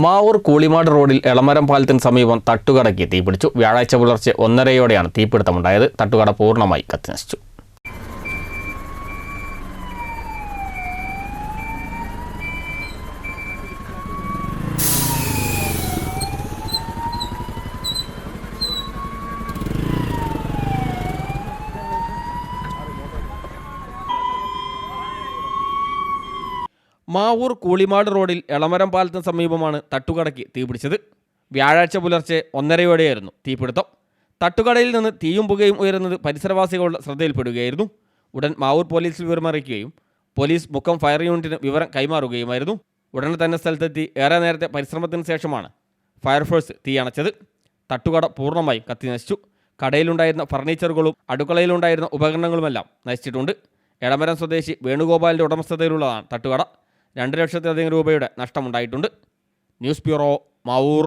മാവൂർ കൂളിമാട് റോഡിൽ എളമരം പാലത്തിന് സമീപം തട്ടുകടയ്ക്ക് തീപിടിച്ചു. വ്യാഴാഴ്ച പുലർച്ചെ 1:30-ഓടെയാണ് തീപിടുത്തമുണ്ടായത്. തട്ടുകട പൂർണ്ണമായി കത്തിനശിച്ചു. മാവൂർ കൂളിമാട് റോഡിൽ എളമരം പാലത്തിന് സമീപമാണ് തട്ടുകടയ്ക്ക് തീപിടിച്ചത്. വ്യാഴാഴ്ച പുലർച്ചെ 1:30-ഓടെയായിരുന്നു തീപിടുത്തം. തട്ടുകടയിൽ നിന്ന് തീയും പുകയും ഉയരുന്നത് പരിസരവാസികളുടെ ശ്രദ്ധയിൽപ്പെടുകയായിരുന്നു. ഉടൻ മാവൂർ പോലീസിൽ വിവരമറിയിക്കുകയും പോലീസ് മുക്കം ഫയർ യൂണിറ്റിന് വിവരം കൈമാറുകയുമായിരുന്നു. ഉടനെ തന്നെ സ്ഥലത്തെത്തി ഏറെ നേരത്തെ പരിശ്രമത്തിന് ശേഷമാണ് ഫയർഫോഴ്സ് തീയണച്ചത്. തട്ടുകട പൂർണ്ണമായും കത്തിനശിച്ചു. കടയിലുണ്ടായിരുന്ന ഫർണിച്ചറുകളും അടുക്കളയിലുണ്ടായിരുന്ന ഉപകരണങ്ങളുമെല്ലാം നശിച്ചിട്ടുണ്ട്. എളമരം സ്വദേശി വേണുഗോപാലിൻ്റെ ഉടമസ്ഥതയിലുള്ളതാണ് തട്ടുകട. 2 ലക്ഷത്തിലധികം രൂപയുടെ നഷ്ടമുണ്ടായിട്ടുണ്ട്. News bureau, Mavoor.